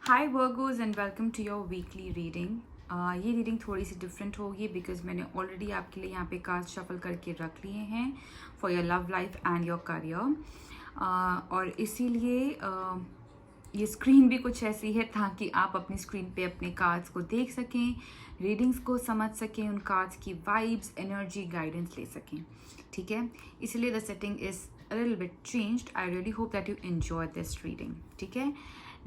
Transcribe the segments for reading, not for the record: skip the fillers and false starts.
Hi Virgos and welcome to your weekly reading. ये reading थोड़ी सी डिफरेंट होगी बिकॉज मैंने ऑलरेडी आपके लिए यहाँ पे कार्ड शफल करके रख लिए हैं for your love life and your career. और इसीलिए ये स्क्रीन भी कुछ ऐसी है ताकि आप अपनी स्क्रीन पे अपने कार्ड्स को देख सकें, रीडिंग्स को समझ सकें, उन कार्ड्स की वाइब्स, एनर्जी, गाइडेंस ले सकें। ठीक है, इसलिए the setting is a little bit changed. I really hope that you enjoyed this reading. ठीक है,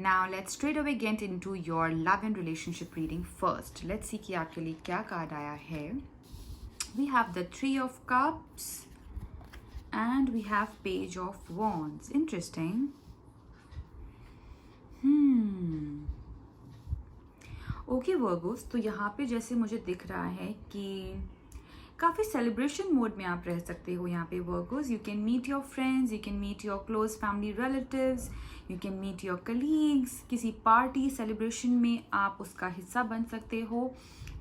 now let's straight away get into your love and relationship reading first. Let's see कि आपके लिए क्या कार्ड आया है. We have the Three of Cups and we have Page of Wands. Interesting. Okay Virgos, तो यहाँ पे जैसे मुझे दिख रहा है कि काफ़ी सेलिब्रेशन मोड में आप रह सकते हो यहाँ पे Virgos. You can meet your friends, you can meet your close family relatives, you can meet your colleagues. किसी पार्टी सेलिब्रेशन में आप उसका हिस्सा बन सकते हो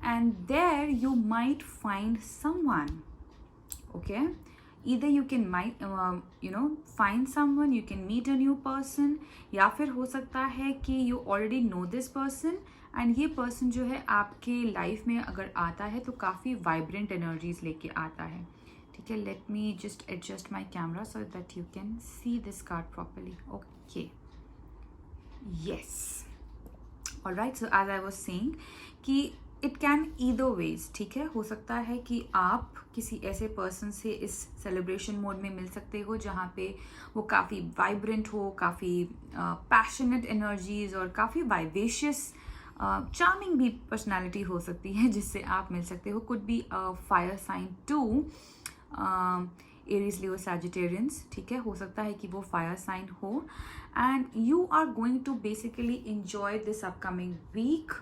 and there you might find someone. Okay, either you can find someone, you can meet a new person, या फिर हो सकता है कि you already know this person and ये person जो है आपके लाइफ में अगर आता है तो काफ़ी वाइब्रेंट एनर्जीज लेके आता है. ठीक है, let me just adjust my camera so that you can see this card properly. Okay, yes, alright. So as I was saying कि इट कैन ईदर वेज. ठीक है, हो सकता है कि आप किसी ऐसे पर्सन से इस सेलिब्रेशन मोड में मिल सकते हो जहाँ पे वो काफ़ी वाइब्रेंट हो, काफ़ी पैशनेट एनर्जीज और काफ़ी वाइवेशियस चार्मिंग भी पर्सनालिटी हो सकती है जिससे आप मिल सकते हो. Could be fire sign too, Aries, Leo, Sagittarians. ठीक है, हो सकता है कि वो फायर साइन हो and you are going to basically enjoy this upcoming week.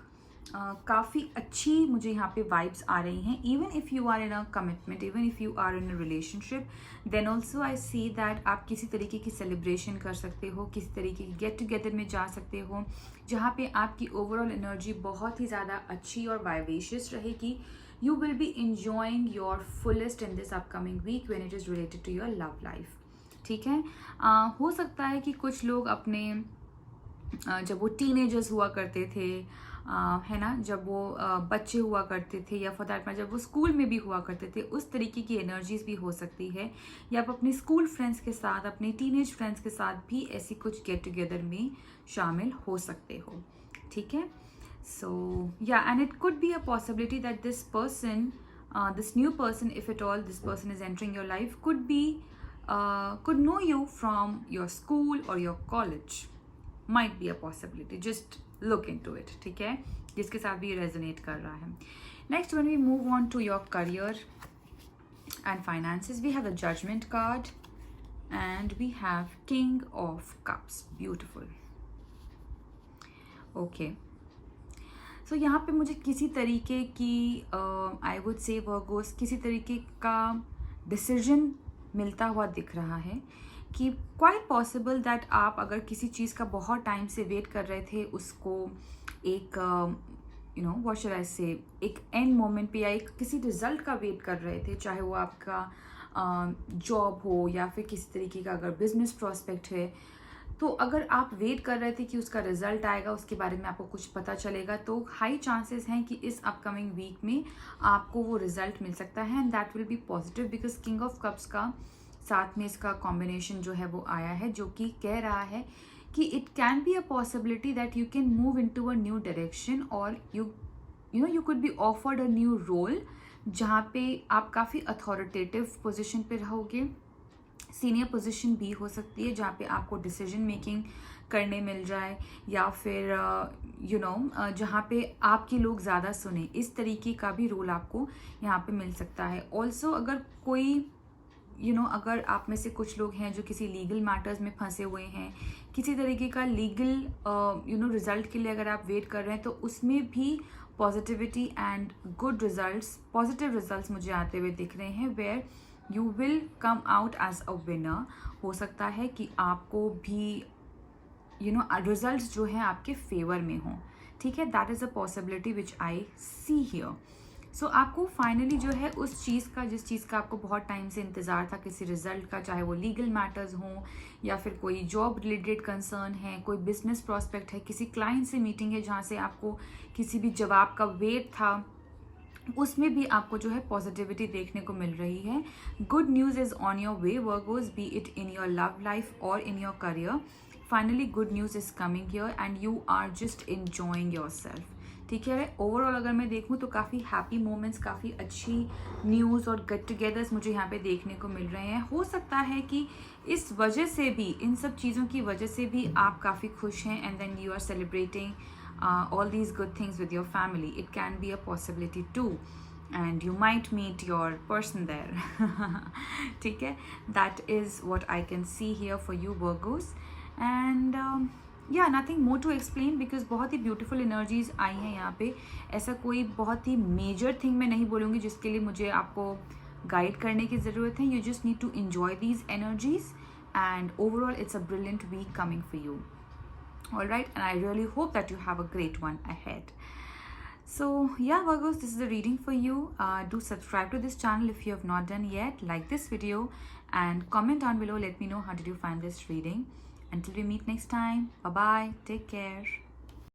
काफ़ी अच्छी मुझे यहाँ पे वाइब्स आ रही हैं. Even if you are in a commitment, even if you are in a relationship, then also I see that आप किसी तरीके की सेलिब्रेशन कर सकते हो, किसी तरीके की गेट टुगेदर में जा सकते हो जहाँ पे आपकी ओवरऑल एनर्जी बहुत ही ज़्यादा अच्छी और वाइवेशियस रहेगी. You will be enjoying your fullest in this upcoming week when it is related to your love life. ठीक है, हो सकता है कि कुछ लोग अपने जब वो टीनेजर्स हुआ करते थे, है ना, जब वो बच्चे हुआ करते थे, या फॉर दैट मैटर जब वो स्कूल में भी हुआ करते थे, उस तरीके की एनर्जीज भी हो सकती है. या आप अपने स्कूल फ्रेंड्स के साथ, अपने टीनेज फ्रेंड्स के साथ भी ऐसी कुछ गेट टुगेदर में शामिल हो सकते हो. ठीक है, सो या and it could be a possibility that this person, this new person, if at all this person is entering your life, could know you from your school or your college. Might be a possibility. Just look into it. ठीक है, जिसके साथ भी resonate कर रहा है. Next, when we move on to your career and finances, we have the Judgment card and we have King of Cups. Beautiful. Okay. So यहाँ पे मुझे किसी तरीके की I would say Virgos, किसी तरीके का डिसीजन मिलता हुआ दिख रहा है कि क्वाइट पॉसिबल दैट आप अगर किसी चीज़ का बहुत टाइम से वेट कर रहे थे, उसको एक व्हाट शुड आई से, एक एंड मोमेंट पे या एक किसी रिजल्ट का वेट कर रहे थे, चाहे वो आपका जॉब हो या फिर किसी तरीके का अगर बिजनेस प्रॉस्पेक्ट है, तो अगर आप वेट कर रहे थे कि उसका रिजल्ट आएगा, उसके बारे में आपको कुछ पता चलेगा, तो हाई चांसेस हैं कि इस अपकमिंग वीक में आपको वो रिजल्ट मिल सकता है and that will be positive because king of cups का साथ में इसका कॉम्बिनेशन जो है वो आया है, जो कि कह रहा है कि it can be a possibility that you can move into a new direction और you could be offered a new role जहाँ पे आप काफ़ी अथॉरिटेटिव पोजीशन पे रहोगे. सीनियर पोजीशन भी हो सकती है जहाँ पे आपको डिसीजन मेकिंग करने मिल जाए, या फिर जहाँ पे आपके लोग ज़्यादा सुने, इस तरीके का भी रोल आपको यहाँ पे मिल सकता है. ऑल्सो अगर कोई अगर आप में से कुछ लोग हैं जो किसी लीगल मैटर्स में फंसे हुए हैं, किसी तरीके का लीगल रिजल्ट के लिए अगर आप वेट कर रहे हैं, तो उसमें भी positivity and good results, positive results मुझे आते हुए दिख रहे हैं, where you will come out as a winner. हो सकता है कि आपको भी रिजल्ट्स जो हैं आपके फेवर में हों. ठीक है, that is a possibility which I see here. So आपको फाइनली जो है उस चीज़ का, जिस चीज़ का आपको बहुत टाइम से इंतज़ार था, किसी रिजल्ट का, चाहे वो लीगल मैटर्स हों या फिर कोई जॉब रिलेटेड कंसर्न है, कोई बिजनेस प्रॉस्पेक्ट है, किसी क्लाइंट से मीटिंग है जहाँ से आपको किसी भी जवाब का वेट था, उसमें भी आपको जो है पॉजिटिविटी देखने को मिल रही है. Good news is on your way Virgos, be it in your love life और in your career. Finally good news is coming here and you are just enjoying yourself. ठीक है, ओवरऑल अगर मैं देखूँ तो काफ़ी हैप्पी मोमेंट्स, काफ़ी अच्छी न्यूज़ और गेट टुगेदर्स मुझे यहाँ पे देखने को मिल रहे हैं. हो सकता है कि इस वजह से भी, इन सब चीज़ों की वजह से भी आप काफ़ी खुश हैं and then you are celebrating all these good things with your family. It can be a possibility too, and you might meet your person there. ठीक है, that is what I can see here for you Virgos. And yeah, nothing more to explain because बहुत ही beautiful energies आई हैं यहाँ पे. ऐसा कोई बहुत ही major thing मैं नहीं बोलूँगी जिसके लिए मुझे आपको गाइड करने की ज़रूरत है. You just need to enjoy these energies, and overall it's a brilliant week coming for you. All right, and I really hope that you have a great one ahead. So yeah Virgos, this is a reading for you. Do subscribe to this channel if you have not done yet, like this video and comment down below, let me know how did you find this reading. Until we meet next time, bye bye, take care.